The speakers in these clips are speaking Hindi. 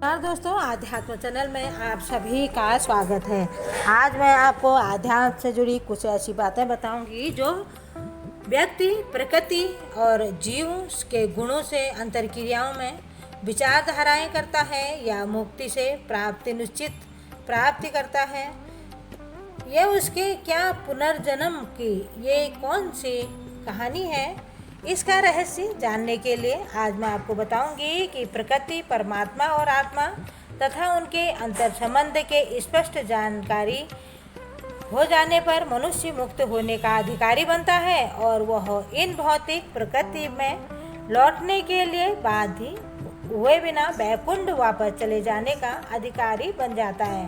नमस्कार दोस्तों, आध्यात्म चैनल में आप सभी का स्वागत है। आज मैं आपको आध्यात्म से जुड़ी कुछ ऐसी बातें बताऊंगी जो व्यक्ति, प्रकृति और जीव के गुणों से अंतर्क्रियाओं में विचारधाराएं करता है या मुक्ति से प्राप्ति करता है। ये उसके क्या पुनर्जन्म की ये कौन सी कहानी है, इसका रहस्य जानने के लिए आज मैं आपको बताऊंगी कि प्रकृति, परमात्मा और आत्मा तथा उनके अंतर संबंध के स्पष्ट जानकारी हो जाने पर मनुष्य मुक्त होने का अधिकारी बनता है और वह इन भौतिक प्रकृति में लौटने के लिए बाध्य हुए बिना वैकुंठ वापस चले जाने का अधिकारी बन जाता है।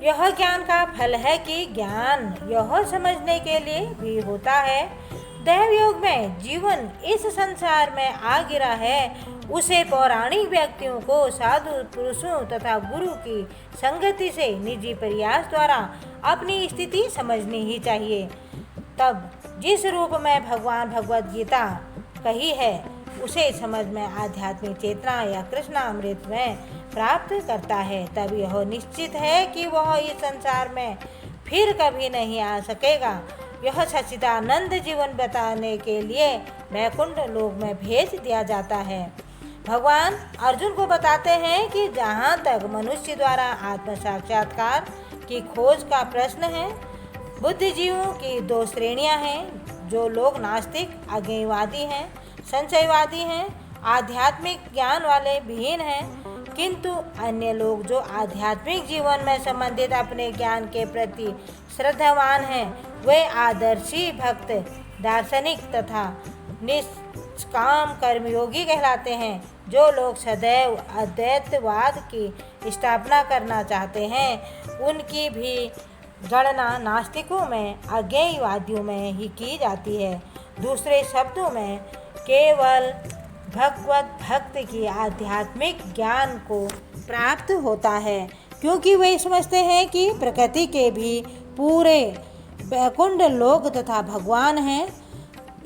यह ज्ञान का फल है कि ज्ञान यह समझने के लिए भी होता है दैव योग में जीवन इस संसार में आ गिरा है, उसे पौराणिक व्यक्तियों को साधु पुरुषों तथा गुरु की संगति से निजी प्रयास द्वारा अपनी स्थिति समझनी ही चाहिए। तब जिस रूप में भगवान भगवद गीता कही है उसे समझ में आध्यात्मिक चेतना या कृष्णामृत में प्राप्त करता है, तब यह निश्चित है कि वह इस संसार में फिर कभी नहीं आ सकेगा। यह सच्चिदानंद जीवन बताने के लिए वैकुंठ लोक में भेज दिया जाता है। भगवान अर्जुन को बताते हैं कि जहाँ तक मनुष्य द्वारा आत्म साक्षात्कार की खोज का प्रश्न है, बुद्धिजीवों की दो श्रेणियाँ हैं। जो लोग नास्तिक, अज्ञेयवादी हैं, संशयवादी हैं, आध्यात्मिक ज्ञान वाले विहीन हैं, किंतु अन्य लोग जो आध्यात्मिक जीवन में संबंधित अपने ज्ञान के प्रति श्रद्धावान हैं, वे आदर्शी भक्त, दार्शनिक तथा निष्काम कर्मयोगी कहलाते हैं। जो लोग सदैव अद्वैतवाद की स्थापना करना चाहते हैं, उनकी भी गणना नास्तिकों में, अज्ञेयवादियों में ही की जाती है। दूसरे शब्दों में केवल भगवत भक्त की आध्यात्मिक ज्ञान को प्राप्त होता है, क्योंकि वे समझते हैं कि प्रकृति के भी पूरे वैकुंठ लोक तथा भगवान हैं,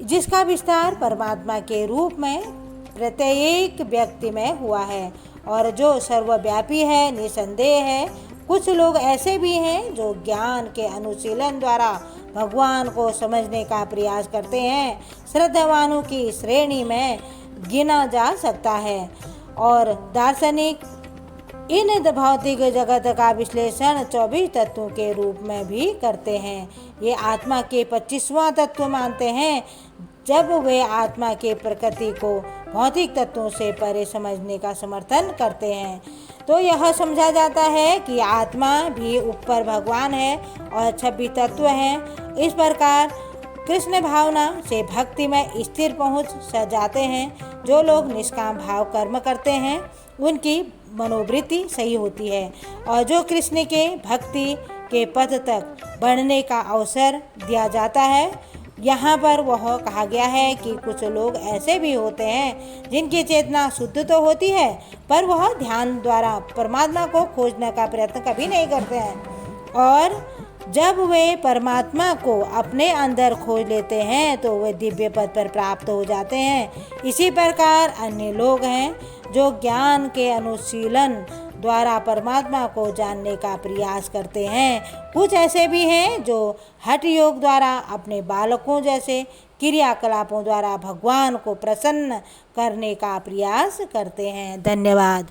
जिसका विस्तार परमात्मा के रूप में प्रत्येक व्यक्ति में हुआ है और जो सर्वव्यापी है, निसंदेह है। कुछ लोग ऐसे भी हैं जो ज्ञान के अनुशीलन द्वारा भगवान को समझने का प्रयास करते हैं। श्रद्धावानों की श्रेणी में गिना जा सकता है और दार्शनिक इन भौतिक जगत का विश्लेषण 24 तत्वों के रूप में भी करते हैं। ये आत्मा के 25वां तत्व मानते हैं। जब वे आत्मा के प्रकृति को भौतिक तत्वों से परे समझने का समर्थन करते हैं, तो यह समझा जाता है कि आत्मा भी ऊपर भगवान है और 26 तत्व हैं। इस प्रकार कृष्ण भावना से भक्ति में स्थिर पहुँच जाते हैं। जो लोग निष्काम भाव कर्म करते हैं, उनकी मनोवृत्ति सही होती है और जो कृष्ण के भक्ति के पथ तक बढ़ने का अवसर दिया जाता है। यहाँ पर वह कहा गया है कि कुछ लोग ऐसे भी होते हैं जिनकी चेतना शुद्ध तो होती है, पर वह ध्यान द्वारा परमात्मा को खोजने का प्रयत्न कभी नहीं करते हैं, और जब वे परमात्मा को अपने अंदर खोज लेते हैं तो वे दिव्य पद पर प्राप्त हो जाते हैं। इसी प्रकार अन्य लोग हैं जो ज्ञान के अनुशीलन द्वारा परमात्मा को जानने का प्रयास करते हैं। कुछ ऐसे भी हैं जो हठ योग द्वारा अपने बालकों जैसे क्रियाकलापों द्वारा भगवान को प्रसन्न करने का प्रयास करते हैं। धन्यवाद।